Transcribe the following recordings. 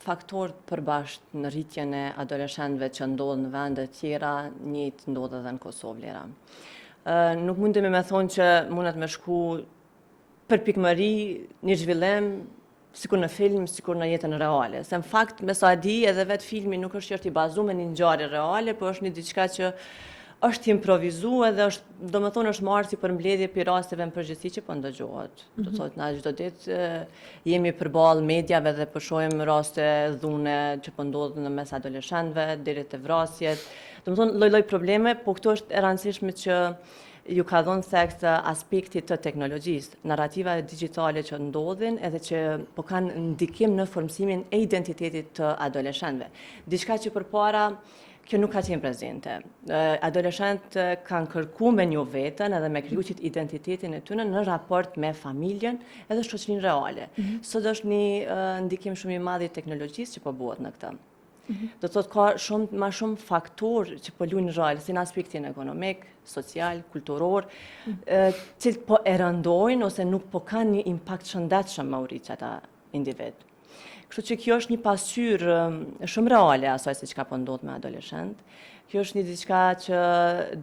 faktorë përbashkët në rritjen e adoleshentëve që ndodhë në vende tjera, njëjtë ndodhë edhe në Kosovë lera. Nuk mundemi me thonë që mundet me shku për pikëmëri një zhvillim, sikur në film, sikur në jetën reale. Se në fakt, me sa di, edhe vetë filmi nuk është që është i bazu me një ngjarje reale, por është një diçka që është improvizu edhe është, do më thonë, është marrë si për mbledhje për rasteve në përgjithësi që po ndëgjohet. Do të thotë, na çdo ditë jemi përballë mediave dhe po shohim raste dhune që po ndodhin në mes adoleshentëve, deri te vrasjet. Do të thonë, lloj-lloj probleme, po këtu është e rëndësishme që ju ka dhënë theks aspekti të teknologjisë, narrativa digjitale që ndodhin edhe që po kanë ndikim në formësimin e identitetit të adoleshentëve. Diçka që përpara kjo nuk ka qenë prezente. Adoleshentët kanë kërku me një vetën edhe me kriju qitë identitetin e tyre në raport me familjen edhe shoqërinë reale. Sot është një ndikim shumë i madh i teknologjisë që po bëhet në këtë. Do të thotë ka ma shumë faktorë që po luajnë rol, si në aspektin ekonomik, social, kulturor, cilët po e rëndojnë ose nuk po kanë një impakt shëndetshëm me urrit ata individ. Kështu që kjo është një pasqyrë shumë reale asaj se çka po ndodh me adoleshent. Kjo është një diçka që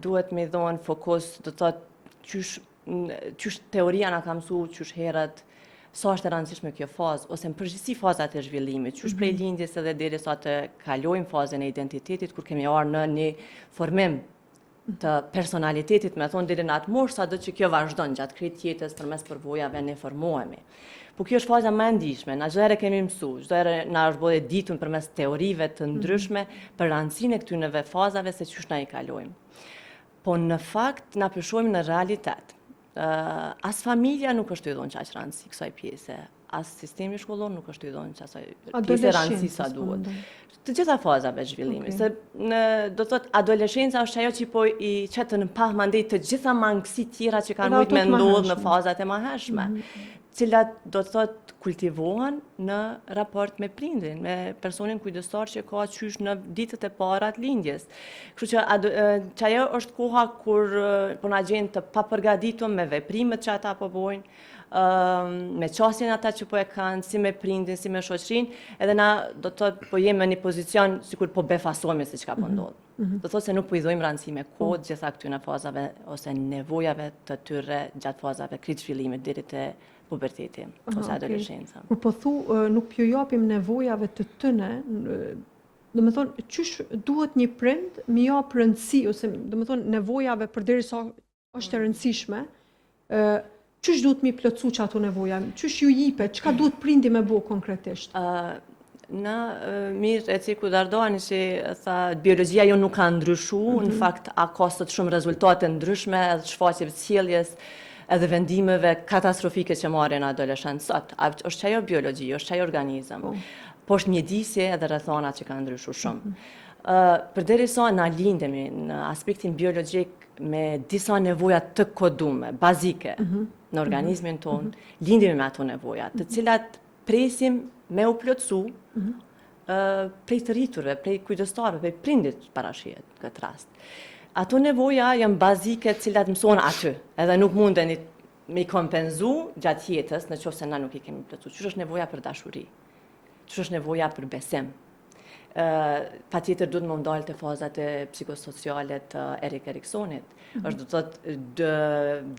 duhet me dhënë fokus, do të thotë qysh teoria na ka mësuar qysh herët, sa është e rëndësishme kjo fazë, ose në përgjithësi fazat e zhvillimit, qysh prej lindjes edhe derisa të kalojmë fazën e identitetit, kur kemi arë në një formim të personalitetit, me thonë deri në atë moshë, sado që kjo vazhdon gjatë krejt jetës përmes përvojave ne formohemi. Po kjo është faza më e ndihshme, na çdo herë kemi mësuar, çdo herë na është bërë ditun përmes teorive të ndryshme për rëndësinë e këtyneve fazave se çysh na i kalojmë. Po në fakt na përshohim në realitet. As familja nuk është i dhënë qaq rëndësi kësaj pjese, as sistemi shkollor nuk është i dhënë qasaj pjese rëndësi sa duhet. Të gjitha fazave zhvillimit, se do të thotë adoleshenca është ajo që po i çet në pah mandej të gjitha mangësitë tjera që kanë mujt me ndodhë në fazat e mëhershme, cilat do të thotë kultivohen në raport me prindin, me personin kujdestar që ka qysh në ditët e para të lindjes. Kështu që ajo është koha kur po na gjen të papërgatitur me veprimet që ata po bojnë, me qasjen ata që po e kanë, si me prindin, si me shoqërinë, edhe na do të thotë po jemi në një pozicion sikur po befasohemi se çka po ndodh. Do të thotë se nuk po i dhojmë rëndësi me kohë gjitha këtyre fazave ose nevojave të tyre gjatë fazave krejt zhvillimit deri te puberteti ose adoleshenca. Kur po thu nuk ju japim nevojave të tyre, do të thonë çysh duhet një prind mi jap rëndësi ose do të thonë nevojave përderisa është e rëndësishme, çysh duhet mi plotësu që ato nevoja? Çysh ju jipet? Çka duhet prindi me bo konkretisht? Në mirë e ciku dardoani që tha biologjia jo nuk ka ndryshu, në fakt a ka sot shumë rezultate ndryshme edhe shfaqjeve të sjelljes edhe vendimeve katastrofike që marrin adoleshentë sot. Është ajo biologji, është ajo organizëm. Po është mjedisje edhe rrethana që kanë ndryshuar shumë. Përderisa na lindemi në aspektin biologjik me disa nevoja të kodume, bazike në organizmin tonë, lindemi me ato nevoja, të cilat presim me u plotësu prej të rriturve, prej kujdestarëve, prej prindit parashihet këtë rast. Ato nevoja janë bazike të cilat mësohen aty, edhe nuk munden me i kompenzu gjatë jetës në qoftë se na nuk i kemi plotësu. Qysh është nevoja për dashuri? Qysh është nevoja për besim? Patjetër duhet më ndalë të fazat e psikosociale të Erik Eriksonit. Është do të thotë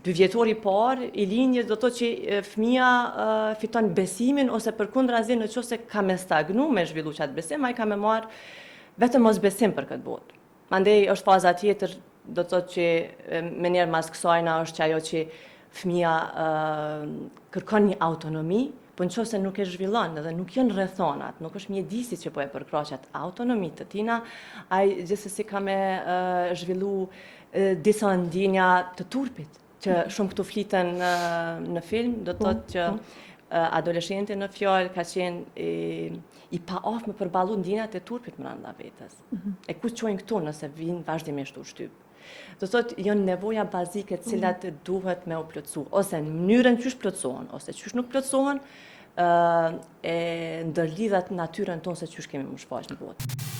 2 vjetori parë i lindjes do të thotë që fëmia fiton besimin ose përkundrazi nëse ka me stagnu me zhvillu qatë besim, ai ka me marr vetëm mosbesim për këtë botë. Mandej është faza tjetër, do të thotë që menjëherë mas kësajna është ajo që fëmia kërkon një autonomi, po nëse nuk e zhvillon dhe nuk janë rrethonat, nuk është mjedisi që po e përkraqet autonomitë të tina, ai gjithsesi ka me zhvillu disa ndjenja të turpit, që shumë këtu fliten në film, do të thotë që adoleshenti në fjalë ka qenë i paaftë me përballu ndjenjat e turpit brenda vetes. E ku çojnë këtu nëse vinë vazhdimisht u shtyp? Do thotë janë nevoja bazike të cilat duhet me u plotësu, ose në mënyrën qysh plotësohen, ose qysh nuk plotësohen, e ndërlidhat natyrën tonë se qysh kemi më shfaq në botë.